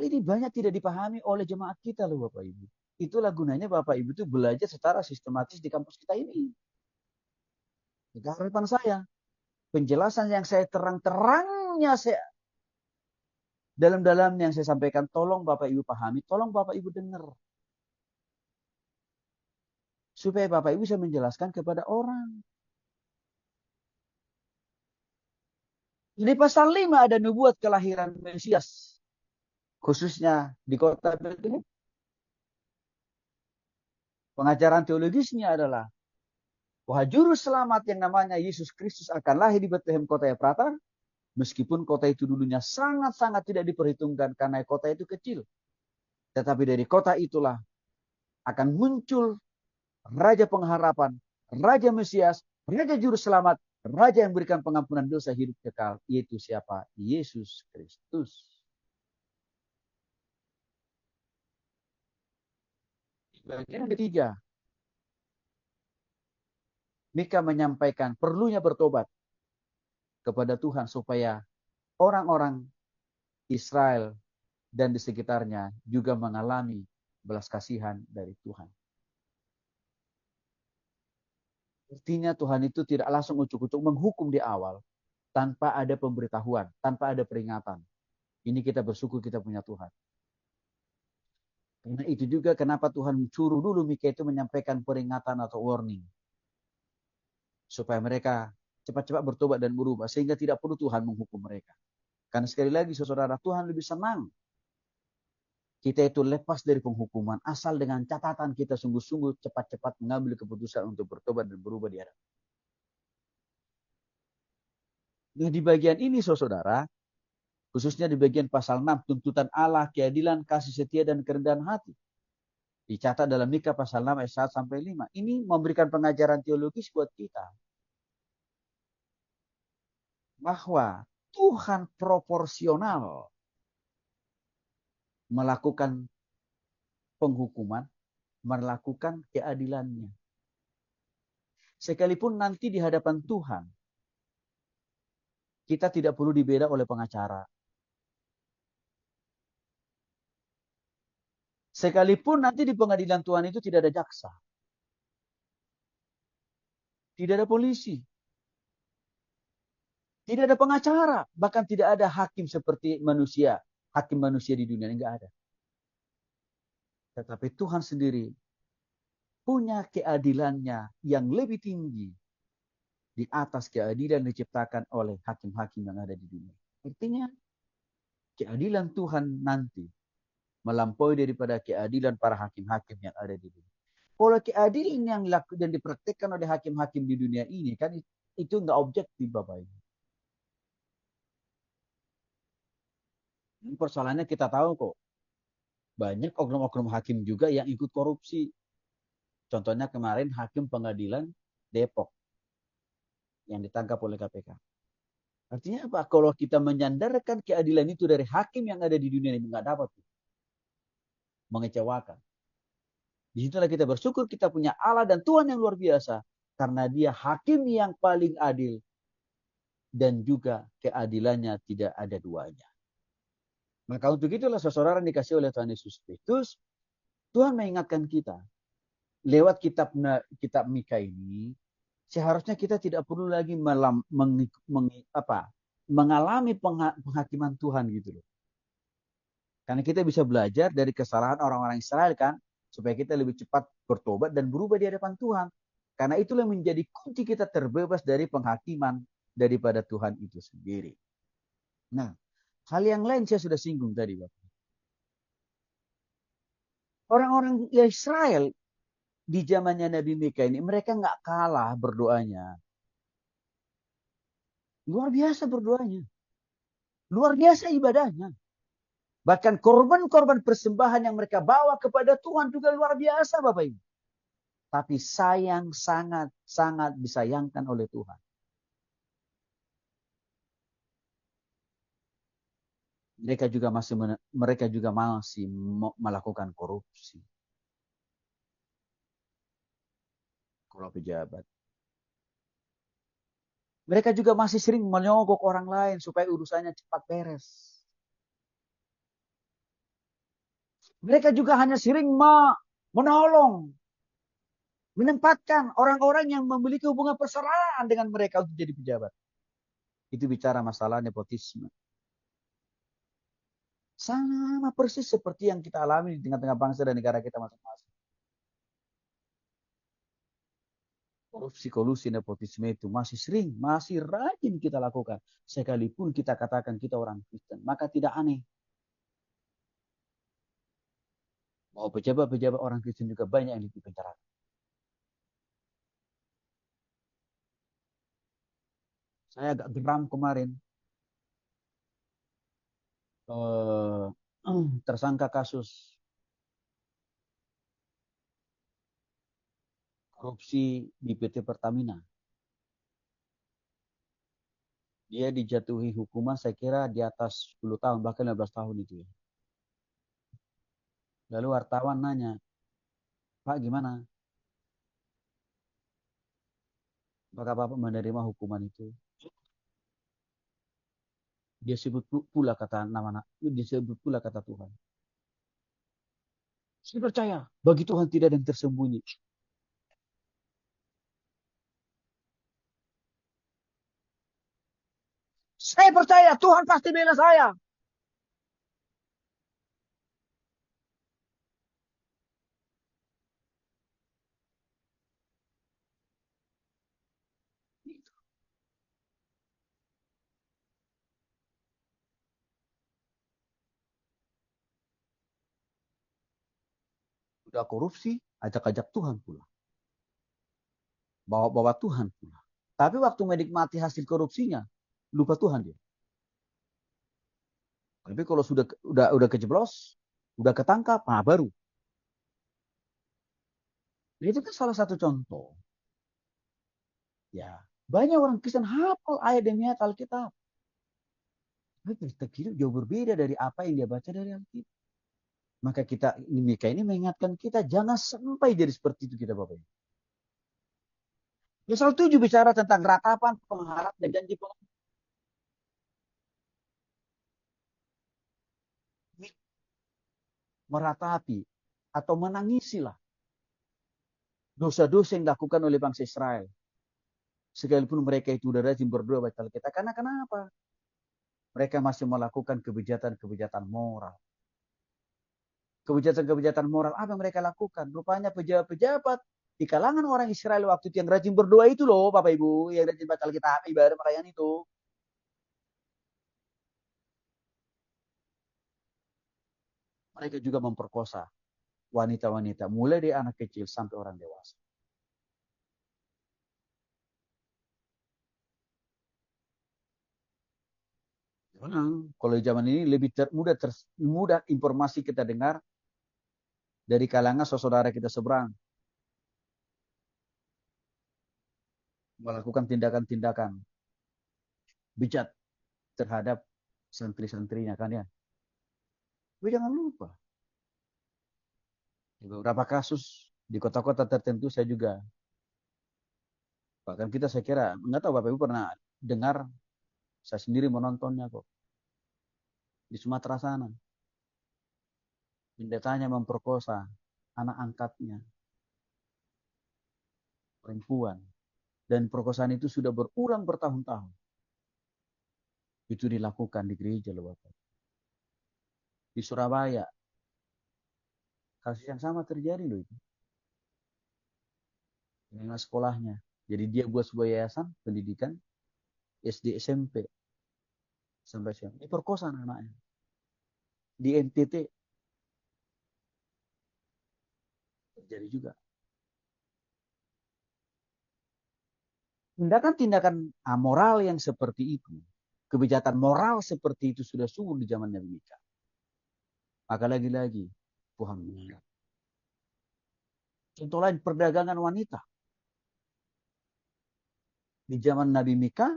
ini banyak tidak dipahami oleh jemaat kita loh Bapak Ibu. Itulah gunanya Bapak Ibu itu belajar secara sistematis di kampus kita ini. Harapan saya, penjelasan yang saya terang-terangnya saya dalam-dalam yang saya sampaikan, tolong Bapak Ibu pahami, tolong Bapak Ibu dengar. Supaya Bapak Ibu bisa menjelaskan kepada orang. Di pasal 5 ada nubuat kelahiran Mesias. Khususnya di kota Bethlehem. Pengajaran teologisnya adalah bahwa juru selamat yang namanya Yesus Kristus akan lahir di Bethlehem kota Efrata. Meskipun kota itu dulunya sangat-sangat tidak diperhitungkan karena kota itu kecil. Tetapi dari kota itulah akan muncul Raja pengharapan, Raja Mesias, Raja Juru Selamat, Raja yang berikan pengampunan dosa hidup kekal. Yaitu siapa? Yesus Kristus. Bagian ketiga, Mika menyampaikan perlunya bertobat kepada Tuhan supaya orang-orang Israel dan di sekitarnya juga mengalami belas kasihan dari Tuhan. Artinya Tuhan itu tidak langsung ucuk-ucuk menghukum di awal tanpa ada pemberitahuan, tanpa ada peringatan. Ini kita bersyukur kita punya Tuhan. Karena itu juga kenapa Tuhan suruh dulu Mika itu menyampaikan peringatan atau warning. Supaya mereka cepat-cepat bertobat dan berubah. Sehingga tidak perlu Tuhan menghukum mereka. Karena sekali lagi saudara, Tuhan lebih senang kita itu lepas dari penghukuman. Asal dengan catatan kita sungguh-sungguh cepat-cepat mengambil keputusan untuk bertobat dan berubah di hadapan. Nah di bagian ini saudara, khususnya di bagian pasal 6, tuntutan Allah, keadilan, kasih setia, dan kerendahan hati. Dicatat dalam Mika pasal 6 ayat 1 sampai 5. Ini memberikan pengajaran teologis buat kita. Bahwa Tuhan proporsional melakukan penghukuman, melakukan keadilannya. Sekalipun nanti di hadapan Tuhan, kita tidak perlu dibeda oleh pengacara. Sekalipun nanti di pengadilan Tuhan itu tidak ada jaksa. Tidak ada polisi. Tidak ada pengacara. Bahkan tidak ada hakim seperti manusia. Hakim manusia di dunia ini enggak ada. Tetapi Tuhan sendiri punya keadilannya yang lebih tinggi di atas keadilan diciptakan oleh hakim-hakim yang ada di dunia. Artinya keadilan Tuhan nanti melampaui daripada keadilan para hakim-hakim yang ada di dunia. Kalau keadilan yang dipraktikkan oleh hakim-hakim di dunia ini kan itu enggak objektif Bapak Ibu. Ini persoalannya kita tahu kok. Banyak oknum-oknum hakim juga yang ikut korupsi. Contohnya kemarin hakim pengadilan Depok yang ditangkap oleh KPK. Artinya apa? Kalau kita menyandarkan keadilan itu dari hakim yang ada di dunia ini nggak dapat. Mengecewakan. Disitulah kita bersyukur kita punya Allah dan Tuhan yang luar biasa. Karena dia hakim yang paling adil. Dan juga keadilannya tidak ada duanya. Maka untuk itulah saudara yang dikasih oleh Tuhan Yesus Kristus. Tuhan mengingatkan kita. Lewat kitab Mika ini. Seharusnya kita tidak perlu lagi mengalami penghakiman Tuhan gitu loh. Karena kita bisa belajar dari kesalahan orang-orang Israel kan. Supaya kita lebih cepat bertobat dan berubah di hadapan Tuhan. Karena itulah menjadi kunci kita terbebas dari penghakiman daripada Tuhan itu sendiri. Nah, hal yang lain saya sudah singgung tadi, Bapak. Orang-orang Israel di zamannya Nabi Mika ini, mereka nggak kalah berdoanya. Luar biasa berdoanya. Luar biasa ibadahnya. Bahkan korban-korban persembahan yang mereka bawa kepada Tuhan juga luar biasa, Bapak Ibu. Tapi sangat disayangkan oleh Tuhan. Mereka juga masih melakukan korupsi. Kalau pejabat. Mereka juga masih sering menyogok orang lain supaya urusannya cepat beres. Mereka juga hanya sering menolong, menempatkan orang-orang yang memiliki hubungan persaudaraan dengan mereka untuk jadi pejabat. Itu bicara masalah nepotisme. Sama persis seperti yang kita alami di tengah-tengah bangsa dan negara kita masing-masing. Korupsi, kolusi, nepotisme itu masih sering, masih rajin kita lakukan. Sekalipun kita katakan kita orang Kristen. Maka tidak aneh. Bahwa pejabat-pejabat orang Kristen juga banyak yang dipenjara. Saya agak geram kemarin. Tersangka kasus korupsi di PT Pertamina. Dia dijatuhi hukuman saya kira di atas 10 tahun, bahkan 15 tahun itu ya. Lalu wartawan nanya, Pak gimana? Apakah Bapak menerima hukuman itu? Dia sebut pula kata disebut pula kata Tuhan. Saya percaya, bagi Tuhan tidak ada yang tersembunyi. Saya percaya Tuhan pasti bela saya. Udah korupsi, ajak-ajak Tuhan pula. Bawa-bawa Tuhan pula. Tapi waktu menikmati hasil korupsinya, lupa Tuhan dia. Tapi kalau udah kejeblos, udah ketangkap, nah baru. Nah, itu kan salah satu contoh. Ya, banyak orang Kristen hafal ayat demi ayat Alkitab. Tapi perspektif hidup jauh berbeda dari apa yang dia baca dari Alkitab. Maka mereka ini mengingatkan kita jangan sampai jadi seperti itu kita Bapak. Pasal 7 bicara tentang ratapan, pengharap, dan janji pengampun. Meratapi atau menangisilah dosa-dosa yang dilakukan oleh bangsa Israel. Sekalipun mereka itu sudah rajin berdoa baca Alkitab. Karena kenapa? Mereka masih melakukan kebejatan-kebejatan moral. Kebejatan-kebejatan moral apa yang mereka lakukan? Rupanya pejabat-pejabat di kalangan orang Israel waktu itu yang rajin berdoa itu loh, Bapak Ibu, yang rajin baca Alkitab, ibadah perayaan itu. Mereka juga memperkosa wanita-wanita, mulai dari anak kecil sampai orang dewasa. Kalau zaman ini lebih mudah informasi kita dengar dari kalangan saudara kita seberang. Melakukan tindakan-tindakan bijak terhadap santri-santrinya kan ya. Tapi jangan lupa, di beberapa kasus di kota-kota tertentu saya juga, bahkan kita saya kira, nggak tahu Bapak Ibu pernah dengar, saya sendiri menontonnya kok, di Sumatera sana. Pendetanya memperkosa anak angkatnya, perempuan. Dan perkosaan itu sudah berulang bertahun-tahun. Itu dilakukan di gereja loh Bapak. Di Surabaya, kasus yang sama terjadi loh itu. Dengan sekolahnya. Jadi dia buat sebuah yayasan pendidikan SD SMP sampai siang. Ini perkosa anaknya. Di NTT terjadi juga. Tindakan-tindakan amoral yang seperti itu, kebijakan moral seperti itu sudah subur di zaman Nabi Mika. Maka lagi-lagi Tuhan mengingat. Contoh lain perdagangan wanita. Di zaman Nabi Mika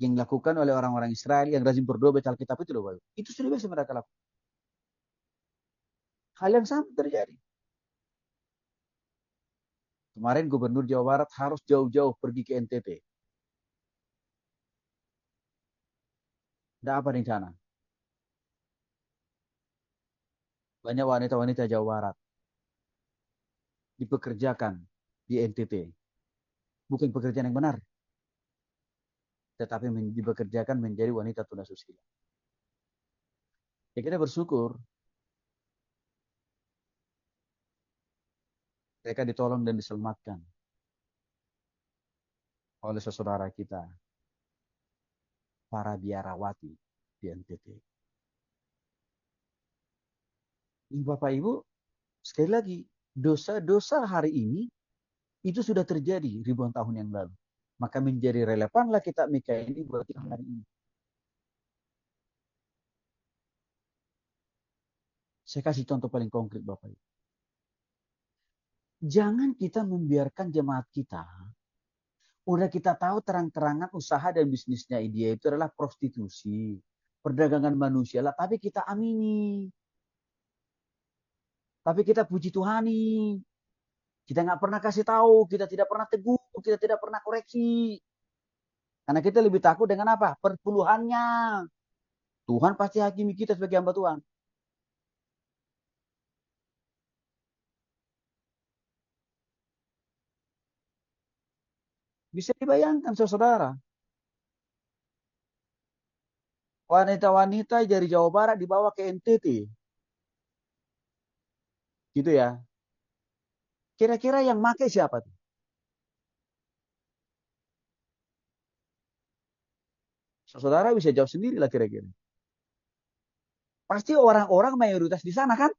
yang dilakukan oleh orang-orang Israel yang rajin berdoa baca Alkitab itu loh, Bapak. Itu sudah biasa mereka lakukan. Hal yang sama terjadi. Kemarin Gubernur Jawa Barat harus jauh-jauh pergi ke NTT. Ada apa rencana? Banyak wanita-wanita Jawa Barat dipekerjakan di NTT. Bukan pekerjaan yang benar, tetapi dipekerjakan menjadi wanita tunasusila. Ya kita bersyukur mereka ditolong dan diselamatkan oleh saudara kita, para biarawati di NTT. Bapak Ibu, sekali lagi, dosa-dosa hari ini itu sudah terjadi ribuan tahun yang lalu. Maka menjadi relevanlah kitab Mika ini buat kita hari ini. Saya kasih contoh paling konkret Bapak Ibu. Jangan kita membiarkan jemaat kita. Udah kita tahu terang-terangan usaha dan bisnisnya dia itu adalah prostitusi. Perdagangan manusia lah. Tapi kita amini. Tapi kita puji Tuhani. Kita nggak pernah kasih tahu. Kita tidak pernah tegur. Kita tidak pernah koreksi. Karena kita lebih takut dengan apa? Perpuluhannya. Tuhan pasti hakimi kita sebagai hamba Tuhan. Bisa dibayangkan saudara. Wanita-wanita dari Jawa Barat dibawa ke NTT. Gitu ya. Kira-kira yang make siapa tuh? Saudara bisa jawab sendiri lah kira-kira. Pasti orang-orang mayoritas di sana kan?